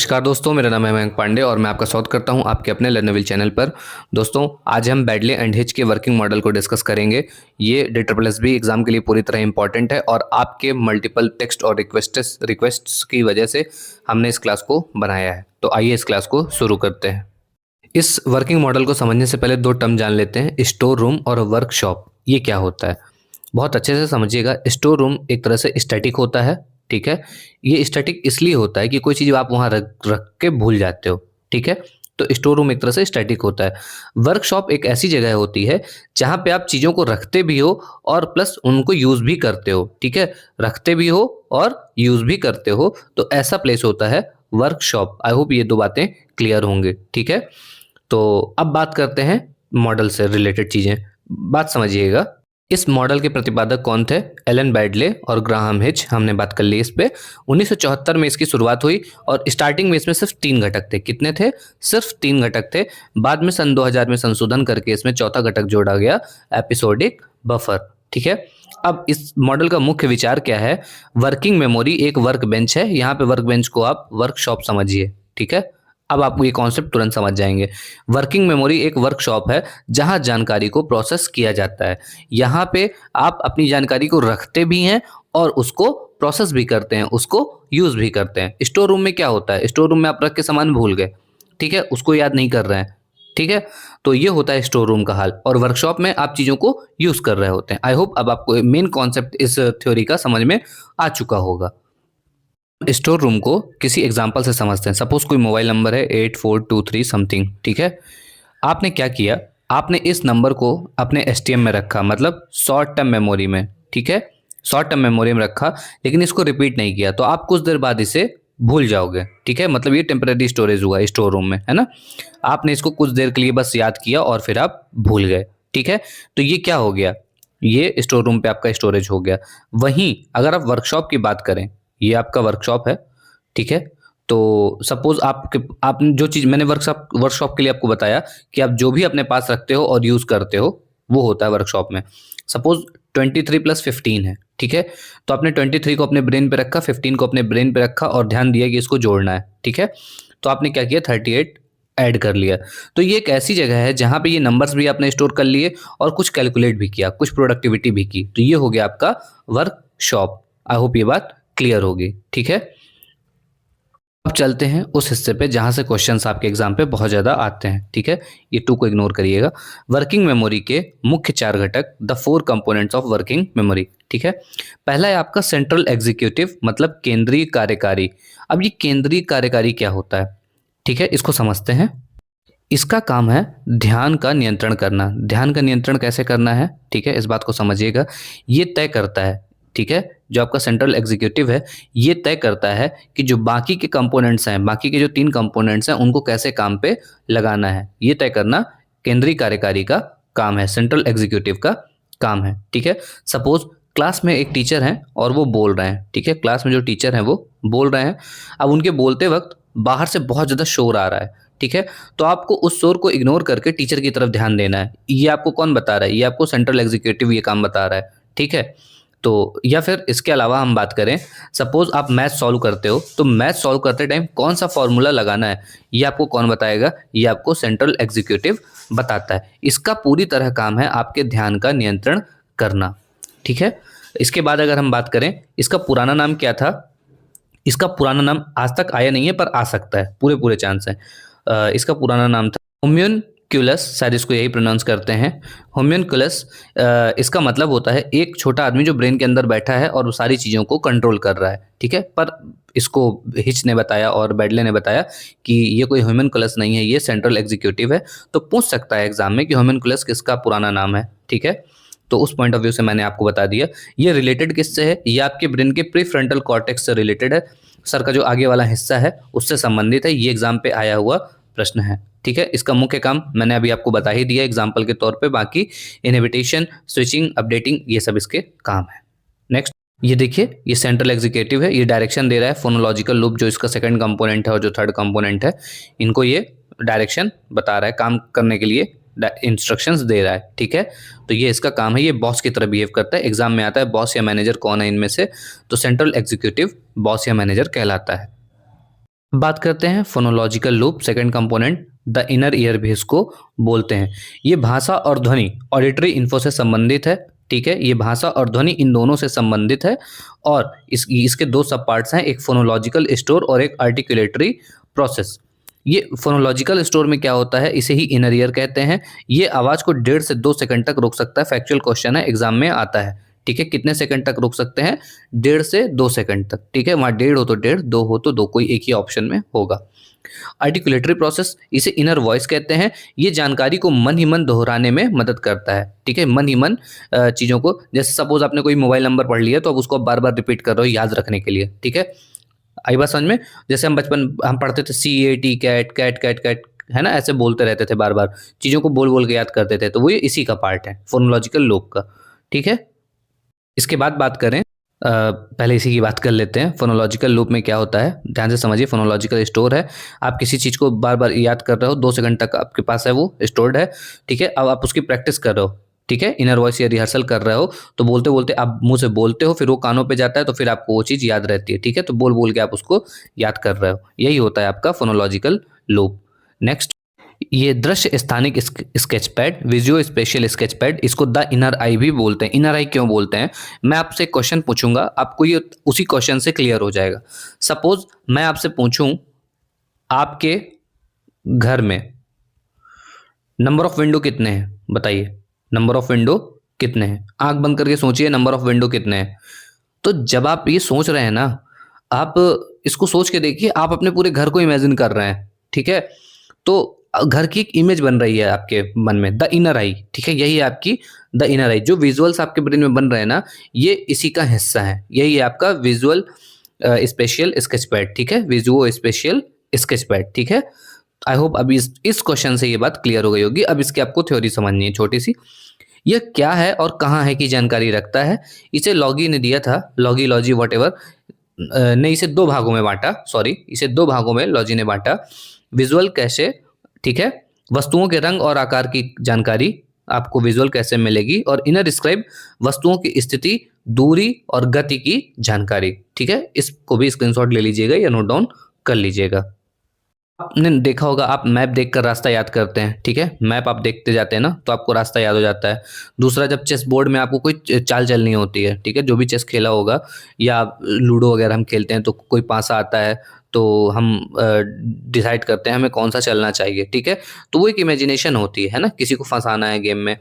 नमस्कार दोस्तों, मेरा नाम है मयंक पांडे और मैं आपका स्वागत करता हूं आपके अपने लर्नेविल चैनल पर। दोस्तों, आज हम बैडले एंड हिच के वर्किंग मॉडल को डिस्कस करेंगे। ये DSSB एग्जाम के लिए पूरी तरह इंपॉर्टेंट है और आपके मल्टीपल टेक्स्ट और रिक्वेस्ट्स की वजह से हमने इस क्लास को बनाया है। तो आइए इस क्लास को शुरू करते हैं। इस वर्किंग मॉडल को समझने से पहले दो टर्म जान लेते हैं, स्टोर रूम और वर्कशॉप। ये क्या होता है, बहुत अच्छे से समझिएगा। स्टोर रूम एक तरह से स्टैटिक होता है, ठीक है। ये स्टैटिक इसलिए होता है कि कोई चीज़ आप वहाँ रख रख के भूल जाते हो, ठीक है। तो स्टोर रूम एक तरह से स्टैटिक होता है। वर्कशॉप एक ऐसी जगह होती है जहाँ पे आप चीज़ों को रखते भी हो और प्लस उनको यूज़ भी करते हो, ठीक है। रखते भी हो और यूज़ भी करते हो, तो ऐसा प्लेस होता है वर्कशॉप। आई होप ये दो बातें क्लियर होंगे, ठीक है। तो अब बात करते हैं मॉडल से रिलेटेड चीज़ें। बात समझिएगा, इस मॉडल के प्रतिपादक कौन थे? एलन बैडले और ग्राहम हिच। हमने बात कर ली इस पे। 1974 में इसकी शुरुआत हुई और स्टार्टिंग में इसमें सिर्फ 3 घटक थे। कितने थे? सिर्फ 3 घटक थे। बाद में सन 2000 में संशोधन करके इसमें चौथा घटक जोड़ा गया, एपिसोडिक बफर, ठीक है। अब इस मॉडल का मुख्य विचार क्या है? वर्किंग मेमोरी एक वर्क बेंच है। यहाँ पे वर्क बेंच को आप वर्कशॉप समझिए, ठीक है। अब आपको ये कॉन्सेप्ट तुरंत समझ जाएंगे। वर्किंग मेमोरी एक वर्कशॉप है जहां जानकारी को प्रोसेस किया जाता है। यहाँ पे आप अपनी जानकारी को रखते भी हैं और उसको प्रोसेस भी करते हैं, उसको यूज भी करते हैं। स्टोर रूम में क्या होता है? स्टोर रूम में आप रख के सामान भूल गए, ठीक है, उसको याद नहीं कर रहे हैं, ठीक है। तो ये होता है स्टोर रूम का हाल। और वर्कशॉप में आप चीज़ों को यूज कर रहे होते हैं। आई होप अब आपको मेन कॉन्सेप्ट इस थ्योरी का समझ में आ चुका होगा। स्टोर रूम को किसी एग्जांपल से समझते हैं। सपोज कोई मोबाइल नंबर है 8423 समथिंग, ठीक है। आपने क्या किया? आपने इस नंबर को अपने STM में रखा, मतलब शॉर्ट टर्म मेमोरी में, ठीक है। शॉर्ट टर्म मेमोरी में रखा, लेकिन इसको रिपीट नहीं किया, तो आप कुछ देर बाद इसे भूल जाओगे, ठीक है। मतलब ये टेम्परेरी स्टोरेज हुआ स्टोर रूम में, है ना। आपने इसको कुछ देर के लिए बस याद किया और फिर आप भूल गए, ठीक है। तो ये क्या हो गया? ये स्टोर रूम पे आपका स्टोरेज हो गया। वहीं अगर आप वर्कशॉप की बात करें, ये आपका वर्कशॉप है, ठीक है। तो सपोज आप जो चीज़ मैंने वर्कशॉप के लिए आपको बताया कि आप जो भी अपने पास रखते हो और यूज़ करते हो वो होता है वर्कशॉप में। सपोज 23 + 15 है, ठीक है। तो आपने 23 को अपने ब्रेन पे रखा, 15 को अपने ब्रेन पे रखा और ध्यान दिया कि इसको जोड़ना है, ठीक है। तो आपने क्या किया? 38 ऐड कर लिया। तो ये एक ऐसी जगह है जहाँ पे ये नंबर्स भी आपने स्टोर कर लिए और कुछ कैलकुलेट भी किया, कुछ प्रोडक्टिविटी भी की। तो ये हो गया आपका वर्कशॉप। आई होप ये बात क्लियर होगी, ठीक है। अब चलते हैं उस हिस्से पे जहां से क्वेश्चंस आपके एग्जाम पे बहुत ज़्यादा आते हैं, ठीक है। ये 2 को इग्नोर करिएगा। वर्किंग मेमोरी के मुख्य 4 घटक, the 4 components of working memory, ठीक है। पहला है आपका सेंट्रल एग्जीक्यूटिव, मतलब केंद्रीय कार्यकारी। अब ये केंद्रीय कार्यकारी क्या होता है, ठीक है, इसको समझते हैं। इसका काम है ध्यान का नियंत्रण करना। ध्यान का नियंत्रण कैसे करना है, ठीक है, इस बात को समझिएगा। ये तय करता है, ठीक है, जो आपका सेंट्रल एग्जीक्यूटिव है ये तय करता है कि जो बाकी के कंपोनेंट्स हैं, बाकी के जो 3 कंपोनेंट्स हैं उनको कैसे काम पे लगाना है। ये तय करना केंद्रीय कार्यकारी का काम है, सेंट्रल एग्जीक्यूटिव का काम है, ठीक है। सपोज क्लास में एक टीचर हैं और वो बोल रहे हैं, ठीक है। क्लास में जो टीचर हैं वो बोल रहे हैं। अब उनके बोलते वक्त बाहर से बहुत ज़्यादा शोर आ रहा है, ठीक है। तो आपको उस शोर को इग्नोर करके टीचर की तरफ ध्यान देना है। ये आपको कौन बता रहा है? ये आपको सेंट्रल एग्जीक्यूटिव ये काम बता रहा है, ठीक है। तो या फिर इसके अलावा हम बात करें, सपोज आप मैथ सॉल्व करते हो, तो मैथ सॉल्व करते टाइम कौन सा फॉर्मूला लगाना है ये आपको कौन बताएगा? ये आपको सेंट्रल एग्जीक्यूटिव बताता है। इसका पूरी तरह काम है आपके ध्यान का नियंत्रण करना, ठीक है। इसके बाद अगर हम बात करें, इसका पुराना नाम क्या था? इसका पुराना नाम आज तक आया नहीं है पर आ सकता है, पूरे पूरे चांस है। इसका पुराना नाम था होम्यूनक्यूलस, शायद इसको यही प्रोनाउंस करते हैं, होम्यूनक्यूलस। इसका मतलब होता है एक छोटा आदमी जो ब्रेन के अंदर बैठा है और वो सारी चीज़ों को कंट्रोल कर रहा है, ठीक है। पर इसको हिच ने बताया और बैडले ने बताया कि ये कोई होम्यूनक्यूलस नहीं है, ये सेंट्रल एग्जीक्यूटिव है। तो पूछ सकता है एग्जाम में कि होम्यूनक्यूलस किसका पुराना नाम है, ठीक है। तो उस पॉइंट ऑफ व्यू से मैंने आपको बता दिया। ये रिलेटेड किससे है? ये आपके ब्रेन के प्रीफ्रंटल कॉर्टेक्स से रिलेटेड है। सर का जो आगे वाला हिस्सा है उससे संबंधित है। ये एग्जाम पे आया हुआ प्रश्न है, ठीक है। इसका मुख्य काम मैंने अभी आपको बता ही दिया एग्जाम्पल के तौर पे। बाकी इनहिबिशन, स्विचिंग, अपडेटिंग ये सब इसके काम है। नेक्स्ट ये देखिए, ये सेंट्रल एग्जीक्यूटिव है। ये डायरेक्शन दे रहा है। फोनोलॉजिकल लूप जो इसका सेकंड कंपोनेंट है और जो थर्ड कंपोनेंट है, इनको ये डायरेक्शन बता रहा है, काम करने के लिए इंस्ट्रक्शंस दे रहा है, ठीक है। तो ये इसका काम है। ये बॉस की तरह बिहेव करता है। एग्जाम में आता है बॉस या मैनेजर कौन है इनमें से, तो सेंट्रल एग्जीक्यूटिव बॉस या मैनेजर कहलाता है। बात करते हैं phonological loop, second component the inner ear भी इसको बोलते हैं। ये भाषा और ध्वनि, ऑडिटरी इन्फो से संबंधित है। ठीक है, ये भाषा और ध्वनि इन दोनों से संबंधित है। और इसके दो सब पार्ट्स हैं, एक फोनोलॉजिकल स्टोर और एक आर्टिकुलेटरी प्रोसेस। ये फोनोलॉजिकल स्टोर में क्या होता है, इसे ही इनर ईयर कहते हैं। ये आवाज को 1.5 से 2 सेकंड तक रोक सकता है। फैक्चुअल क्वेश्चन है, एग्जाम में आता है। ठीक है, कितने सेकंड तक रोक सकते हैं? 1.5 से 2 सेकंड तक। ठीक है, वहां 1.5 हो तो 1.5, 2 हो तो 2, कोई एक ही ऑप्शन में होगा। आर्टिकुलेटरी प्रोसेस, इसे इनर वॉइस कहते हैं। ये जानकारी को मन ही मन दोहराने में मदद करता है। ठीक है, मन ही मन चीज़ों को, जैसे सपोज आपने कोई मोबाइल नंबर पढ़ लिया तो अब उसको बार बार रिपीट कर रहे हो याद रखने के लिए। ठीक है, आई बात समझ में? जैसे हम बचपन हम पढ़ते थे CAT, cat cat cat cat, है ना, ऐसे बोलते रहते थे बार बार, चीज़ों को बोल बोल के याद करते थे। तो वो ये इसी का पार्ट है, फोनोलॉजिकल लूप का। ठीक है, इसके बाद बात करें, पहले इसी की बात कर लेते हैं। फोनोलॉजिकल लूप में क्या होता है, ध्यान से समझिए। फोनोलॉजिकल स्टोर है, आप किसी चीज़ को बार बार याद कर रहे हो, 2 सेकंड तक आपके पास है वो स्टोर्ड है। ठीक है, अब आप उसकी प्रैक्टिस कर रहे हो। ठीक है, इनर वॉइस या रिहर्सल कर रहे हो, तो बोलते बोलते आप मुंह से बोलते हो, फिर वो कानों पे जाता है, तो फिर आपको वो चीज़ याद रहती है। ठीक है, तो बोल बोल के आप उसको याद कर रहे हो, यही होता है आपका फोनोलॉजिकल लूप। नेक्स्ट, ये दृश्य स्थानिक sketch pad, visual spatial sketch pad, इसको द इनर आई भी बोलते हैं। इनर आई क्यों बोलते हैं, मैं आपसे क्वेश्चन पूछूंगा, आपको ये उसी क्वेश्चन से क्लियर हो जाएगा। सपोज मैं आपसे पूछूं, आपके घर में नंबर ऑफ विंडो कितने हैं, बताइए। नंबर ऑफ विंडो कितने हैं, आंख बंद करके सोचिए, नंबर ऑफ विंडो कितने हैं। तो जब आप ये सोच रहे हैं ना, आप इसको सोच के देखिए, आप अपने पूरे घर को इमेजिन कर रहे हैं। ठीक है, तो घर की एक इमेज बन रही है आपके मन में, द इनर आई। ठीक है, यही है आपकी द इनर आई। जो विजुअल्स आपके ब्रेन में बन रहे हैं ना, ये इसी का हिस्सा है। यही है आपका विजुअल स्पेशियल स्केच पैड। ठीक है, विजुअल स्पेशियल स्केच पैड। ठीक है, आई होप अभी इस क्वेश्चन से ये बात क्लियर हो गई होगी। अब इसकी आपको थ्योरी समझनी है छोटी सी। यह क्या है और कहाँ है की जानकारी रखता है। इसे लॉगी ने दिया था, लॉगी, लॉजी, वॉट एवर, ने इसे 2 भागों में बांटा। सॉरी, इसे 2 भागों में लॉजी ने बांटा। विजुअल कैसे, ठीक है, वस्तुओं के रंग और आकार की जानकारी आपको विजुअल कैसे मिलेगी, और इनर डिस्क्राइब, वस्तुओं की स्थिति, दूरी और गति की जानकारी। ठीक है, इसको भी स्क्रीनशॉट ले लीजिएगा या नोट डाउन कर लीजिएगा। आपने देखा होगा, आप मैप देखकर रास्ता याद करते हैं। ठीक है, मैप आप देखते जाते हैं ना, तो आपको रास्ता याद हो जाता है। दूसरा, जब चेस बोर्ड में आपको कोई चाल चलनी होती है, ठीक है, जो भी चेस खेला होगा या लूडो वगैरह हम खेलते हैं, तो कोई पासा आता है, तो हम डिसाइड करते हैं हमें कौन सा चलना चाहिए। ठीक है, तो वो एक इमेजिनेशन होती है ना, किसी को फंसाना है गेम में,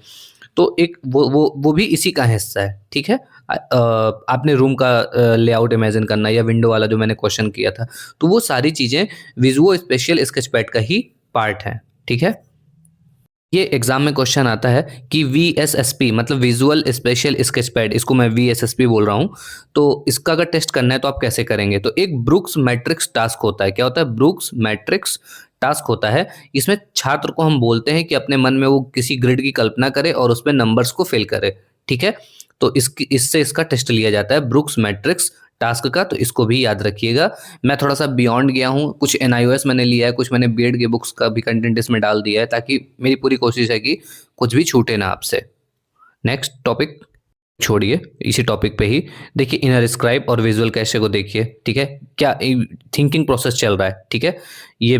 तो एक वो भी इसी का हिस्सा है। ठीक है, आपने रूम का लेआउट इमेजिन करना, या विंडो वाला जो मैंने क्वेश्चन किया था, तो वो सारी चीज़ें विजुअल स्पेशियल स्केच पैड का ही पार्ट है। ठीक है, ये एग्जाम में क्वेश्चन आता है कि VSSP मतलब विजुअल स्पेशियल स्केच पैड, इसको मैं VSSP बोल रहा हूँ, तो इसका अगर टेस्ट करना है तो आप कैसे करेंगे। तो एक ब्रूक्स मैट्रिक्स टास्क होता है। क्या होता है? ब्रूक्स मैट्रिक्स टास्क होता है। इसमें छात्र को हम बोलते हैं कि अपने मन में वो किसी ग्रिड की कल्पना करे और उसमें नंबर्स को फिल करे। ठीक है, तो इससे इसका टेस्ट लिया जाता है, ब्रूक्स मैट्रिक्स टास्क का। तो इसको भी याद रखिएगा। मैं थोड़ा सा बियॉन्ड गया हूँ, कुछ NIOS मैंने लिया है, कुछ मैंने बीएड के बुक्स का भी कंटेंट इसमें डाल दिया है, ताकि मेरी पूरी कोशिश है कि कुछ भी छूटे ना आपसे। नेक्स्ट टॉपिक छोड़िए, इसी टॉपिक पे ही देखिए, इनर स्क्राइब और विजुअल कैशे को देखिए। ठीक है, क्या थिंकिंग प्रोसेस चल रहा है। ठीक है, ये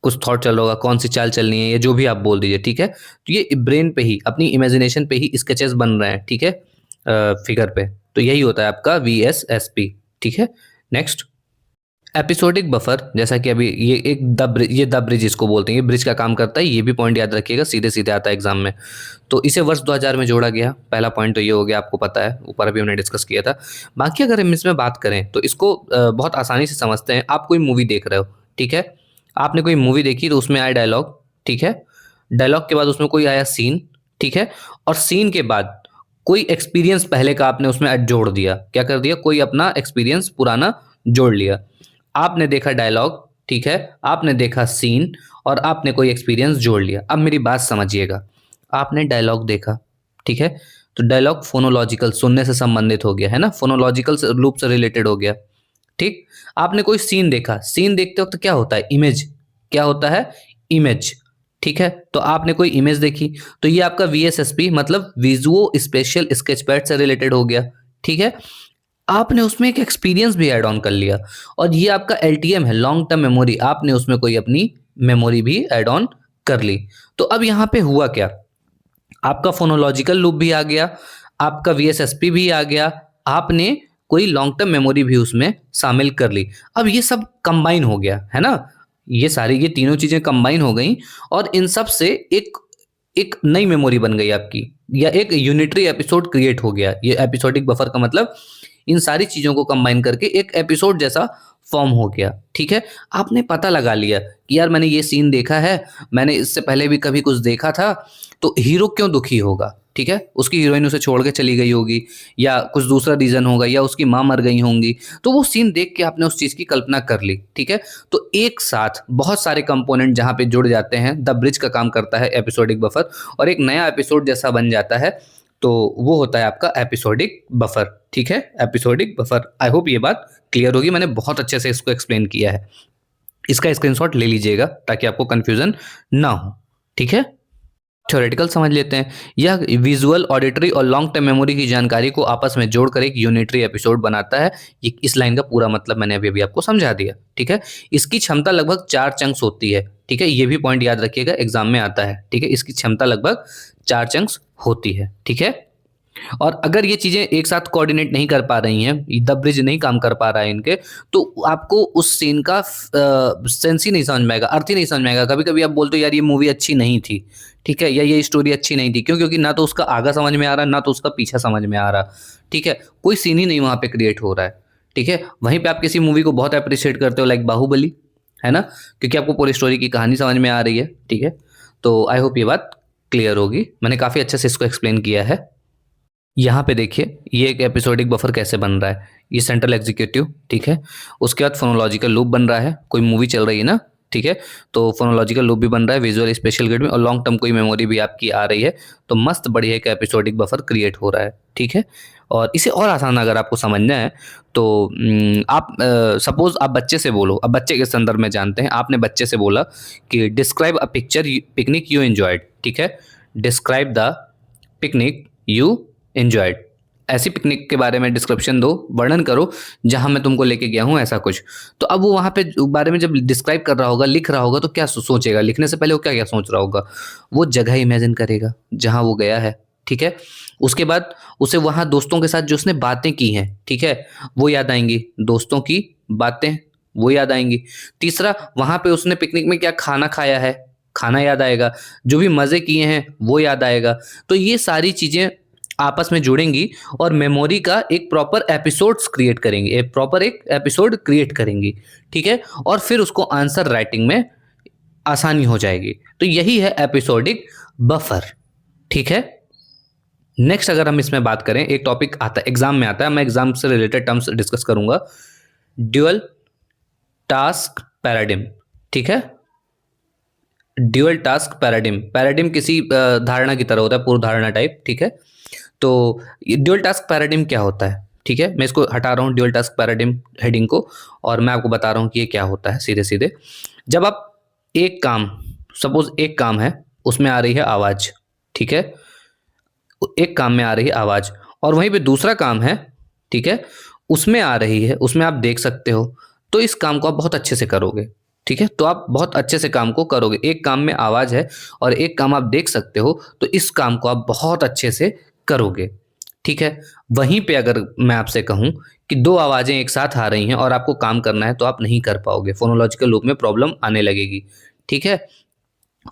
कुछ थॉट चल रहा होगा, कौन सी चाल चलनी है, ये जो भी आप बोल दीजिए। ठीक है, तो ये ब्रेन पे ही, अपनी इमेजिनेशन पे ही स्केचेस बन रहे हैं। ठीक है, फिगर पे। तो यही होता है आपका VSSP। ठीक है, नेक्स्ट, एपिसोडिक बफर, जैसा कि अभी ये एक द ब्रिज इसको बोलते हैं, ये ब्रिज का काम करता है। ये भी पॉइंट याद रखिएगा, सीधे सीधे आता है एग्जाम में। तो इसे वर्ष 2000 में जोड़ा गया। पहला पॉइंट तो ये हो गया, आपको पता है, ऊपर अभी हमने डिस्कस किया था। बाकी अगर हम इसमें बात करें तो इसको बहुत आसानी से समझते हैं। आप कोई मूवी देख रहे हो, ठीक है, आपने कोई मूवी देखी, तो उसमें आया डायलॉग। ठीक है, डायलॉग के बाद उसमें कोई आया सीन। ठीक है, और सीन के बाद कोई एक्सपीरियंस पहले का आपने उसमें जोड़ दिया। क्या कर दिया? कोई अपना एक्सपीरियंस पुराना जोड़ लिया। आपने देखा डायलॉग, ठीक है, आपने देखा सीन, और आपने कोई एक्सपीरियंस जोड़ लिया। अब मेरी बात समझिएगा, आपने डायलॉग देखा, ठीक है, तो डायलॉग फोनोलॉजिकल, सुनने से संबंधित हो गया, है ना, फोनोलॉजिकल लूप से रिलेटेड हो गया। ठीक, आपने कोई सीन देखा, सीन देखते वक्त क्या होता है? इमेज। क्या होता है? इमेज। ठीक है, तो आपने कोई इमेज देखी, तो ये आपका VSSP मतलब विजुअल स्पेशियल स्केच पैड से रिलेटेड हो गया। ठीक है, आपने उसमें एक एक्सपीरियंस भी ऐड ऑन कर लिया, और ये आपका एलटीएम है, लॉन्ग टर्म मेमोरी, आपने उसमें कोई अपनी मेमोरी भी ऐड ऑन कर ली। तो अब यहाँ पे हुआ क्या, आपका फोनोलॉजिकल लूप भी आ गया, आपका वीएसएसपी भी आ गया, आपने कोई लॉन्ग टर्म मेमोरी भी उसमें शामिल कर ली। अब ये सब कंबाइन हो गया है ना, ये तीनों चीजें कंबाइन हो गई, और इन सब से एक एक नई मेमोरी बन गई आपकी, या एक यूनिटरी एपिसोड क्रिएट हो गया। ये एपिसोडिक बफर का मतलब इन सारी चीजों को कंबाइन करके एक एपिसोड जैसा फॉर्म हो गया। ठीक है, आपने पता लगा लिया कि यार मैंने ये सीन देखा है, मैंने इससे पहले भी कभी कुछ देखा था, तो हीरो क्यों दुखी होगा, ठीक है, उसकी हीरोइन उसे छोड़ के चली गई होगी, या कुछ दूसरा रीजन होगा, या उसकी माँ मर गई होंगी। तो वो सीन देख के आपने उस चीज की कल्पना कर ली। ठीक है, तो एक साथ बहुत सारे कंपोनेंट जहां पे जुड़ जाते हैं, द ब्रिज का काम करता है एपिसोडिक बफर, और एक नया एपिसोड जैसा बन जाता है, तो वो होता है आपका एपिसोडिक बफर। ठीक है, एपिसोडिक बफर। आई होप ये बात क्लियर होगी, मैंने बहुत अच्छे से इसको एक्सप्लेन किया है। इसका स्क्रीनशॉट ले लीजिएगा ताकि आपको कंफ्यूजन ना हो। ठीक है, थ्योरेटिकल समझ लेते हैं। यह विजुअल, ऑडिटरी और लॉन्ग टर्म मेमोरी की जानकारी को आपस में जोड़कर एक यूनिटरी एपिसोड बनाता है। ये इस लाइन का पूरा मतलब मैंने अभी अभी आपको समझा दिया। ठीक है, इसकी क्षमता लगभग 4 चंक्स होती है। ठीक है, ये भी पॉइंट याद रखिएगा, एग्जाम में आता है। ठीक है, इसकी क्षमता लगभग 4 चंक्स होती है। ठीक है, और अगर ये चीजें एक साथ कोऑर्डिनेट नहीं कर पा रही हैं, द ब्रिज नहीं काम कर पा रहा है इनके, तो आपको उस सीन का सेंस ही नहीं समझ में आएगा, अर्थ ही नहीं समझ में आएगा। कभी कभी आप बोलते हो यार ये मूवी अच्छी नहीं थी, ठीक है, या ये स्टोरी अच्छी नहीं थी, क्यों? क्योंकि ना तो उसका आगा समझ में आ रहा, ना तो उसका पीछा समझ में आ रहा। ठीक है, कोई सीन ही नहीं वहां पे क्रिएट हो रहा है। ठीक है, वहीं पे आप किसी मूवी को बहुत अप्रिशिएट करते हो, लाइक बाहुबली, है ना, क्योंकि आपको पूरी स्टोरी की कहानी समझ में आ रही है। ठीक है, तो आई होप ये बात क्लियर होगी, मैंने काफी अच्छे से इसको एक्सप्लेन किया है। यहाँ पे देखिए ये एक एपिसोडिक बफर कैसे बन रहा है, ये सेंट्रल एग्जीक्यूटिव, ठीक है, उसके बाद फोनोलॉजिकल लूप बन रहा है, कोई मूवी चल रही है ना, ठीक है, तो फोनोलॉजिकल लूप भी बन रहा है विजुअल स्पेशल ग्रिड में, और लॉन्ग टर्म कोई मेमोरी भी आपकी आ रही है, तो मस्त बढ़िया एक एपिसोडिक बफर क्रिएट हो रहा है। ठीक है, और इसे और आसान अगर आपको समझना है तो आप सपोज आप बच्चे से बोलो, अब बच्चे के संदर्भ में जानते हैं, आपने बच्चे से बोला कि describe a picnic you enjoyed. ठीक है, describe the picnic you enjoyed, ऐसी पिकनिक के बारे में डिस्क्रिप्शन दो, वर्णन करो जहां मैं तुमको लेके गया हूं, ऐसा कुछ। तो अब वो वहां पे बारे में जब डिस्क्राइब कर रहा होगा, लिख रहा होगा, तो क्या सोचेगा, लिखने से पहले वो क्या क्या सोच रहा होगा, वो जगह इमेजिन करेगा जहां वो गया है। ठीक है, उसके बाद उसे वहां दोस्तों के साथ जो उसने बातें की हैं, ठीक है, वो याद आएंगी, दोस्तों की बातें वो याद आएंगी। तीसरा, वहां पे उसने पिकनिक में क्या खाना खाया है, खाना याद आएगा, जो भी मजे किए हैं वो याद आएगा। तो ये सारी चीजें आपस में जुड़ेंगी और मेमोरी का एक प्रॉपर एपिसोड्स क्रिएट करेंगे, एक एपिसोड क्रिएट करेंगी। ठीक है, और फिर उसको आंसर राइटिंग में आसानी हो जाएगी। तो यही है एपिसोडिक बफर। ठीक है, नेक्स्ट अगर हम इसमें बात करें, एक टॉपिक आता है एग्जाम में आता है, मैं एग्जाम से रिलेटेड टर्म्स डिस्कस करूंगा, ड्यूअल टास्क पैराडिम। ठीक है, ड्यूअल टास्क पैराडिम, पैराडिम किसी धारणा की तरह होता है, पूर्व धारणा टाइप। ठीक है, तो ड्यूअल टास्क पैराडिम क्या होता है, ठीक है, मैं इसको हटा रहा हूँ ड्यूअल टास्क पैराडिम हेडिंग को, और मैं आपको बता रहा हूँ कि ये क्या होता है सीधे सीधे। जब आप एक काम, सपोज एक काम है, उसमें आ रही है आवाज, ठीक है, एक काम में आ रही है आवाज, और वहीं पे दूसरा काम है, ठीक है, उसमें आ रही है, उसमें आप देख सकते हो, तो इस काम को आप बहुत अच्छे से करोगे। ठीक है, तो आप बहुत अच्छे से काम को करोगे। एक काम में आवाज है और एक काम आप देख सकते हो, तो इस काम को आप बहुत अच्छे से करोगे। ठीक है, वहीं पे अगर मैं आपसे कहूं कि दो आवाजें एक साथ आ रही हैं और आपको काम करना है, तो आप नहीं कर पाओगे, फोनोलॉजिकल लूप में प्रॉब्लम आने लगेगी। ठीक है,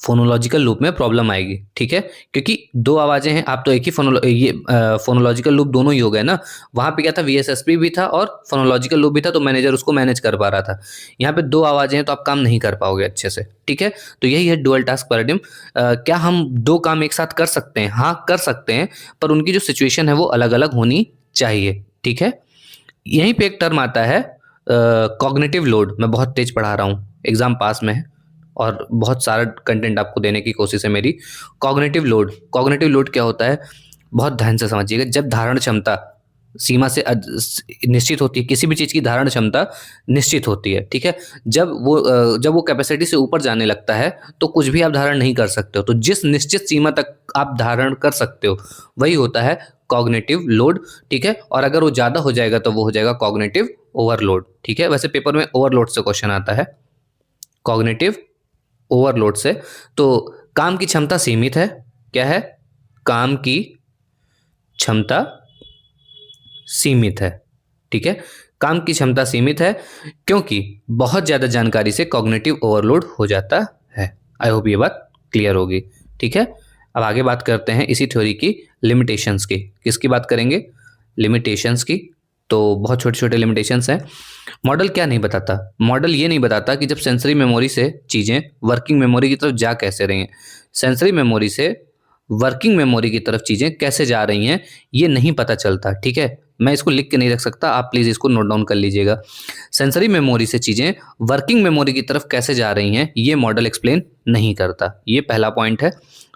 फोनोलॉजिकल लूप में प्रॉब्लम आएगी। ठीक है, क्योंकि दो आवाजें हैं, आप तो एक ही फोनोलॉजिकल लूप दोनों ही हो गए ना, वहां पे क्या था, वीएसएसपी भी था और फोनोलॉजिकल लूप भी था, तो मैनेजर उसको मैनेज कर पा रहा था। यहाँ पे दो आवाजें हैं तो आप काम नहीं कर पाओगे अच्छे से। ठीक है, तो यही है डुअल टास्क पैराडिम। क्या हम दो काम एक साथ कर सकते हैं? हाँ कर सकते हैं, पर उनकी जो सिचुएशन है वो अलग अलग होनी चाहिए। ठीक है, यहीं पे एक टर्म आता है कॉग्निटिव लोड। मैं बहुत तेज पढ़ा रहा हूँ, एग्जाम पास में है और बहुत सारा कंटेंट आपको देने की कोशिश है मेरी। कॉग्निटिव लोड, कॉग्निटिव लोड क्या होता है, बहुत ध्यान से समझिएगा। जब धारण क्षमता सीमा से निश्चित होती है, किसी भी चीज़ की धारण क्षमता निश्चित होती है, ठीक है, जब वो कैपेसिटी से ऊपर जाने लगता है तो कुछ भी आप धारण नहीं कर सकते हो। तो जिस निश्चित सीमा तक आप धारण कर सकते हो वही होता है कॉग्निटिव लोड, ठीक है। और अगर वो ज़्यादा हो जाएगा तो वो हो जाएगा कॉग्निटिव ओवरलोड, ठीक है। वैसे पेपर में ओवरलोड से क्वेश्चन आता है, कॉग्निटिव ओवरलोड से। तो काम की क्षमता सीमित है, क्या है, काम की क्षमता सीमित है, ठीक है। काम की क्षमता सीमित है क्योंकि बहुत ज़्यादा जानकारी से कॉग्निटिव ओवरलोड हो जाता है। आई होप ये बात क्लियर होगी, ठीक है। अब आगे बात करते हैं इसी थ्योरी की लिमिटेशंस की। किसकी बात करेंगे, लिमिटेशंस की। तो बहुत छोटे छोटे लिमिटेशंस हैं। मॉडल क्या नहीं बताता, मॉडल ये नहीं बताता कि जब सेंसरी मेमोरी से चीज़ें वर्किंग मेमोरी की तरफ जा कैसे रही हैं, सेंसरी मेमोरी से वर्किंग मेमोरी की तरफ चीज़ें कैसे जा रही हैं ये नहीं पता चलता, ठीक है। मैं इसको लिख के नहीं रख सकता, आप प्लीज़ इसको नोट डाउन कर लीजिएगा। सेंसरी मेमोरी से चीज़ें वर्किंग मेमोरी की तरफ कैसे जा रही हैं ये मॉडल एक्सप्लेन नहीं करता, ये पहला पॉइंट है।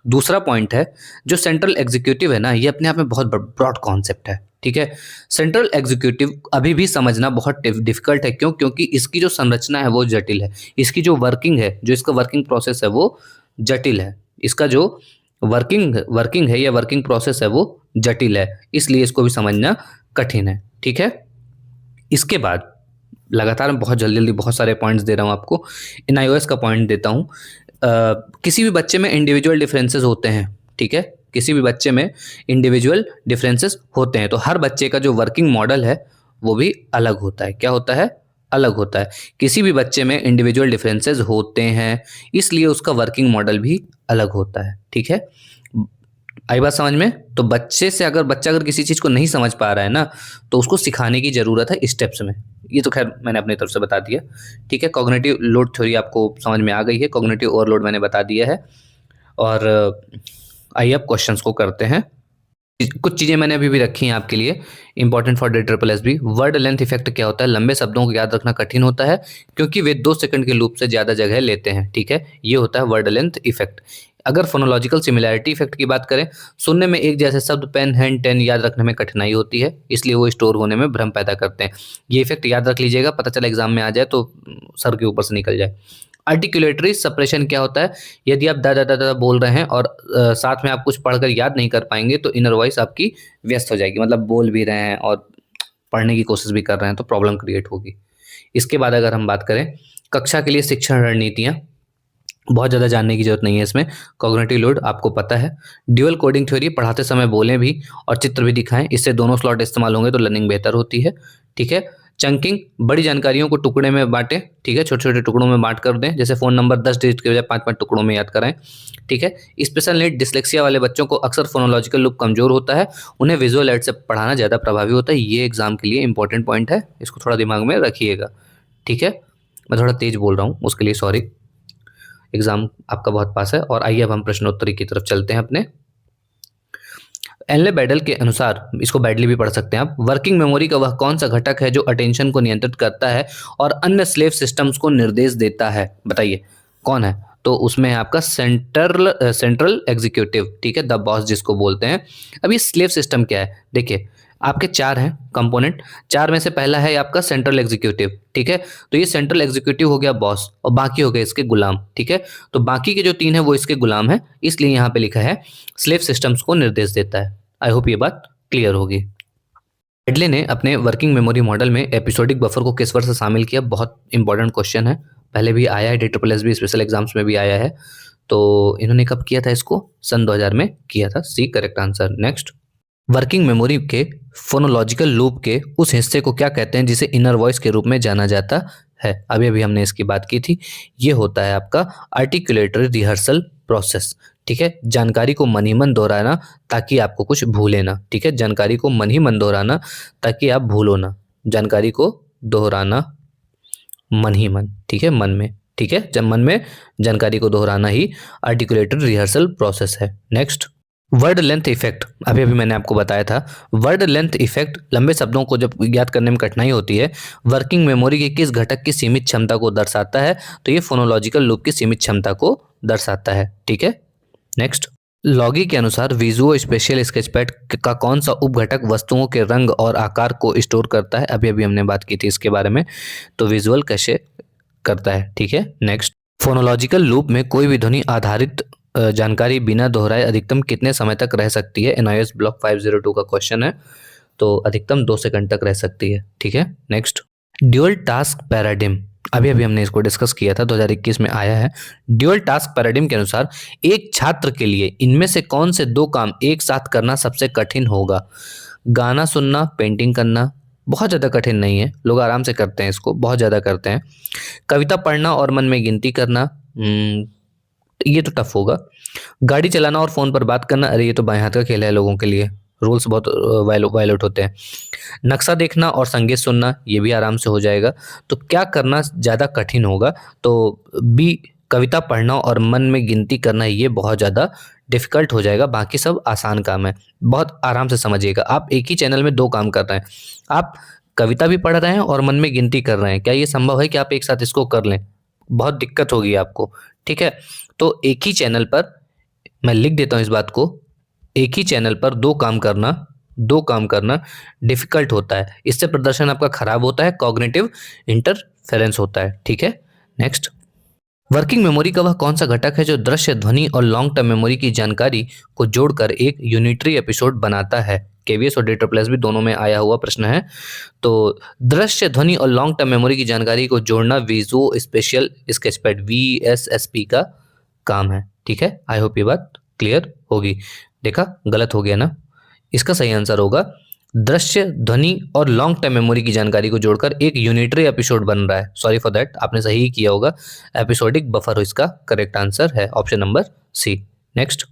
दूसरा पॉइंट है, जो सेंट्रल एग्जीक्यूटिव है ना, ये अपने आप में बहुत ब्रॉड कॉन्सेप्ट है, ठीक है। सेंट्रल एग्जीक्यूटिव अभी भी समझना बहुत डिफिकल्ट है, क्यों, क्योंकि इसकी जो संरचना है वो जटिल है, इसकी जो वर्किंग है, जो इसका वर्किंग प्रोसेस है वो जटिल है, इसका जो वर्किंग है या वर्किंग प्रोसेस है वो जटिल है, इसलिए इसको भी समझना कठिन है, ठीक है। इसके बाद लगातार मैं बहुत जल्दी जल्दी बहुत सारे पॉइंट्स दे रहा हूँ आपको। इन iOS का पॉइंट देता हूँ। किसी भी बच्चे में इंडिविजुअल डिफरेंसेस होते हैं, ठीक है। किसी भी बच्चे में इंडिविजुअल डिफरेंसेस होते हैं, तो हर बच्चे का जो वर्किंग मॉडल है वो भी अलग होता है। क्या होता है, अलग होता है। किसी भी बच्चे में इंडिविजुअल डिफरेंसेस होते हैं, इसलिए उसका वर्किंग मॉडल भी अलग होता है, ठीक है। आई बात समझ में। तो बच्चा अगर किसी चीज़ को नहीं समझ पा रहा है ना, तो उसको सिखाने की ज़रूरत है स्टेप्स में। ये तो खैर मैंने अपनी तरफ से बता दिया, ठीक है। कॉग्निटिव लोड थ्योरी आपको समझ में आ गई है, कॉग्निटिव ओवरलोड मैंने बता दिया है। और आइए अब क्वेश्चंस को करते हैं। कुछ चीज़ें मैंने अभी भी रखी हैं आपके लिए, important for DSSB। Word length effect क्या होता है, लंबे शब्दों को याद रखना कठिन होता है क्योंकि वे 2 सेकंड के लूप से ज़्यादा जगह लेते हैं, ठीक है। ये होता है वर्ड लेंथ इफेक्ट। अगर फोनोलॉजिकल सिमिलैरिटी इफेक्ट की बात करें, सुनने में एक जैसे शब्द पेन, हैंड, टेन याद रखने में कठिनाई होती है, इसलिए वो स्टोर होने में भ्रम पैदा करते हैं। ये इफेक्ट याद रख लीजिएगा, पता चला एग्जाम में आ जाए तो सर के ऊपर से निकल जाए। आर्टिकुलेटरी सप्रेशन क्या होता है, यदि आप दादा दादा बोल रहे हैं और साथ में आप कुछ पढ़कर याद नहीं कर पाएंगे तो इनर वॉइस आपकी व्यस्त हो जाएगी, मतलब बोल भी रहे हैं और पढ़ने की कोशिश भी कर रहे हैं तो प्रॉब्लम क्रिएट होगी। इसके बाद अगर हम बात करें कक्षा के लिए शिक्षण रणनीतियाँ, बहुत ज़्यादा जानने की जरूरत नहीं है इसमें। कॉग्निटिव लोड आपको पता है। ड्यूअल कोडिंग थ्योरी, पढ़ाते समय बोलें भी और चित्र भी दिखाएं, इससे दोनों स्लॉट इस्तेमाल होंगे तो लर्निंग बेहतर होती है, ठीक है। चंकिंग, बड़ी जानकारियों को टुकड़े में बांटें, ठीक है, छोटे छोटे टुकड़ों में बांट कर दें, जैसे फ़ोन नंबर 10 डिजिट के बजाय 5-5 टुकड़ों में याद कराएं, ठीक है। स्पेशल नीड डिस्लेक्सिया वाले बच्चों को अक्सर फोनोलॉजिकल लूप कमजोर होता है, उन्हें विजुअल एड से पढ़ाना ज़्यादा प्रभावी होता है। ये एग्जाम के लिए इंपॉर्टेंट पॉइंट है, इसको थोड़ा दिमाग में रखिएगा, ठीक है। मैं थोड़ा तेज बोल रहा हूँ, उसके लिए सॉरी। एग्जाम आपका बहुत पास है। और आइए अब हम प्रश्नोत्तरी की तरफ चलते हैं अपने। एनले बैडल के अनुसार, इसको बैडली भी पढ़ सकते हैं आप, वर्किंग मेमोरी का वह कौन सा घटक है जो अटेंशन को नियंत्रित करता है और अन्य स्लेव सिस्टम्स को निर्देश देता है, बताइए कौन है। तो उसमें है आपका सेंट्रल एग्जीक्यूटिव, ठीक है, द बॉस जिसको बोलते हैं। अब ये स्लेव सिस्टम क्या है, देखिए आपके 4 हैं कंपोनेंट, 4 में से पहला है आपका सेंट्रल एग्जीक्यूटिव, ठीक है। तो ये सेंट्रल एग्जीक्यूटिव हो गया बॉस और बाकी हो गए इसके गुलाम, ठीक है। तो बाकी के जो 3 है वो इसके गुलाम है, इसलिए यहाँ पे लिखा है स्लेव सिस्टम्स को निर्देश देता है। आई होप ये बात क्लियर होगी। बैडले ने अपने वर्किंग मेमोरी मॉडल में एपिसोडिक बफर को किस वर्ष से शामिल किया, बहुत इंपॉर्टेंट क्वेश्चन है, पहले भी आया है, DSSB स्पेशल एग्जाम्स में भी आया है। तो इन्होंने कब किया था इसको, सन 2000 में किया था, C correct answer. Next, working memory के फोनोलॉजिकल लूप के उस हिस्से को क्या कहते हैं जिसे इनर वॉइस के रूप में जाना जाता है, अभी अभी हमने इसकी बात की थी। ये होता है आपका आर्टिकुलेटरी रिहर्सल प्रोसेस, ठीक है। जानकारी को मन ही मन दोहराना ताकि आपको कुछ भूले ना, ठीक है। जानकारी को मन ही मन दोहराना ताकि आप भूलो ना, जानकारी को दोहराना मन ही मन, ठीक है, मन में, ठीक है, जब मन में जानकारी को दोहराना ही आर्टिकुलेटरी रिहर्सल प्रोसेस है। नेक्स्ट, वर्ड लेंथ इफेक्ट, अभी अभी मैंने आपको बताया था। वर्ड लेंथ इफेक्ट, लंबे शब्दों को जब याद करने में कठिनाई होती है, वर्किंग मेमोरी के किस घटक की सीमित क्षमता को दर्शाता है, तो ये फोनोलॉजिकल लूप की सीमित क्षमता को दर्शाता है, ठीक है। नेक्स्ट, लॉगी के अनुसार विजुअल स्पेशियल स्केचपैड का कौन सा उपघटक वस्तुओं के रंग और आकार को स्टोर करता है, अभी अभी हमने बात की थी इसके बारे में, तो विजुअल कैसे करता है, ठीक है। नेक्स्ट, फोनोलॉजिकल लूप में कोई भी ध्वनि आधारित जानकारी बिना दोहराए अधिकतम कितने समय तक रह सकती है? एनआईएस ब्लॉक 502 का क्वेश्चन है। तो अधिकतम 2 सेकंड तक रह सकती है। ठीक है, नेक्स्ट। ड्यूअल टास्क पैराडिम, अभी अभी हमने इसको डिस्कस किया था, 2021 में आया है। ड्यूअल टास्क पैराडिम के अनुसार एक छात्र के लिए इनमें से कौन से 2 काम एक साथ करना सबसे कठिन होगा? गाना सुनना, पेंटिंग करना। बहुत ज़्यादा कठिन नहीं है, लोग आराम से करते हैं इसको, बहुत ज़्यादा करते हैं। कविता पढ़ना और मन में गिनती करना, ये तो टफ होगा। गाड़ी चलाना और फ़ोन पर बात करना, अरे ये तो बाएं हाथ का खेल है लोगों के लिए, रूल्स बहुत वायलेट होते हैं। नक्शा देखना और संगीत सुनना, ये भी आराम से हो जाएगा। तो क्या करना ज़्यादा कठिन होगा? तो बी, कविता पढ़ना और मन में गिनती करना, ये बहुत ज़्यादा डिफ़िकल्ट हो जाएगा, बाकी सब आसान काम है। बहुत आराम से समझिएगा, आप एक ही चैनल में 2 काम कर रहे हैं। आप कविता भी पढ़ रहे हैं और मन में गिनती कर रहे हैं, क्या ये संभव है कि आप एक साथ इसको कर लें? बहुत दिक्कत होगी आपको, ठीक है? तो एक ही चैनल पर, मैं लिख देता हूँ इस बात को, एक ही चैनल पर 2 काम करना डिफिकल्ट होता है। इससे प्रदर्शन आपका खराब होता है, कॉग्निटिव इंटरफेरेंस होता है। ठीक है, नेक्स्ट। वर्किंग मेमोरी का वह कौन सा घटक है जो दृश्य, ध्वनि और लॉन्ग टर्म मेमोरी की जानकारी को जोड़कर एक यूनिटरी एपिसोड बनाता है? केवीएस और DSSS भी दोनों में आया हुआ प्रश्न है। तो दृश्य, ध्वनि और लॉन्ग टर्म मेमोरी की जानकारी को जोड़ना विजुओ स्पेशियल स्केचपैड VSSP का काम है। ठीक है, आई होप ये बात क्लियर होगी। देखा, गलत हो गया ना? इसका सही आंसर होगा दृश्य, ध्वनि और लॉन्ग टर्म मेमोरी की जानकारी को जोड़कर एक यूनिटरी एपिसोड बन रहा है। सॉरी फॉर दैट, आपने सही ही किया होगा। एपिसोडिक बफर इसका करेक्ट आंसर है, ऑप्शन नंबर सी। नेक्स्ट।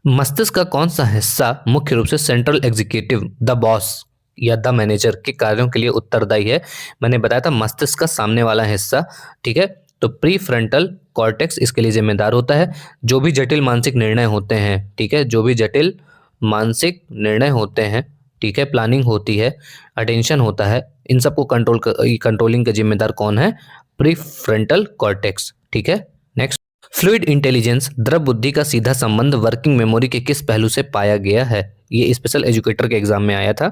मस्तिष्क का कौन सा हिस्सा मुख्य रूप से सेंट्रल एग्जीक्यूटिव, द बॉस या द मैनेजर के कार्यों के लिए उत्तरदायी है? मैंने बताया था मस्तिष्क का सामने वाला हिस्सा। ठीक है, तो प्री फ्रंटल कॉर्टेक्स इसके लिए जिम्मेदार होता है। जो भी जटिल मानसिक निर्णय होते हैं, ठीक है, जो भी जटिल मानसिक निर्णय होते हैं, ठीक है, प्लानिंग होती है, अटेंशन होता है, इन सबको कंट्रोलिंग का जिम्मेदार कौन है? Pre frontal cortex. ठीक है, नेक्स्ट। फ्लूइड इंटेलिजेंस, द्रव बुद्धि का सीधा संबंध वर्किंग मेमोरी के किस पहलू से पाया गया है? ये स्पेशल एजुकेटर के एग्जाम में आया था,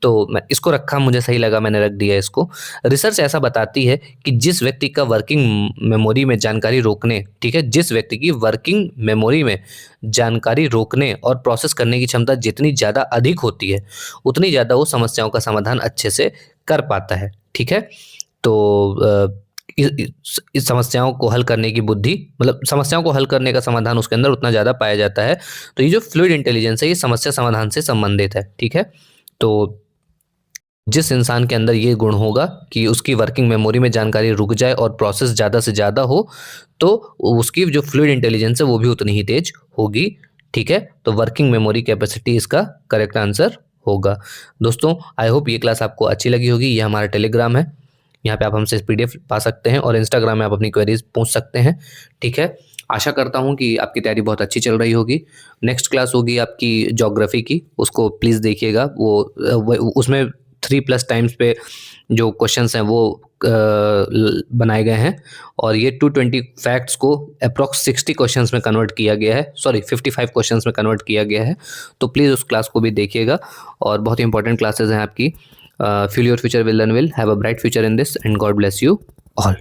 तो मैं इसको रखा, मुझे सही लगा, मैंने रख दिया इसको। रिसर्च ऐसा बताती है कि जिस व्यक्ति का वर्किंग मेमोरी में जानकारी रोकने, ठीक है, जिस व्यक्ति की वर्किंग मेमोरी में जानकारी रोकने और प्रोसेस करने की क्षमता जितनी ज़्यादा अधिक होती है, उतनी ज़्यादा वो समस्याओं का समाधान अच्छे से कर पाता है। ठीक है, तो इस समस्याओं को हल करने की बुद्धि, मतलब समस्याओं को हल करने का समाधान उसके अंदर उतना ज़्यादा पाया जाता है। तो ये जो फ्लूइड इंटेलिजेंस है, ये समस्या समाधान से संबंधित है। ठीक है, तो जिस इंसान के अंदर ये गुण होगा कि उसकी वर्किंग मेमोरी में जानकारी रुक जाए और प्रोसेस ज़्यादा से ज़्यादा हो, तो उसकी जो फ्लूइड इंटेलिजेंस है वो भी उतनी ही तेज होगी। ठीक है, तो वर्किंग मेमोरी कैपेसिटी इसका करेक्ट आंसर होगा। दोस्तों, आई होप ये क्लास आपको अच्छी लगी होगी। ये हमारा टेलीग्राम है, यहाँ पे आप हमसे PDF पा सकते हैं और इंस्टाग्राम में आप अपनी क्वेरीज पूछ सकते हैं। ठीक है, आशा करता हूँ कि आपकी तैयारी बहुत अच्छी चल रही होगी। नेक्स्ट क्लास होगी आपकी ज्योग्राफी की, उसको प्लीज़ देखिएगा। वो उसमें 3+ टाइम्स पे जो क्वेश्चंस हैं वो बनाए गए हैं, और ये 220 फैक्ट्स को अप्रॉक्स 60 क्वेश्चंस में कन्वर्ट किया गया है, सॉरी 55 क्वेश्चंस में कन्वर्ट किया गया है। तो प्लीज़ उस क्लास को भी देखिएगा, और बहुत ही इंपॉर्टेंट क्लासेस हैं आपकी। Feel your future will and will have a bright future in this, and God bless you all.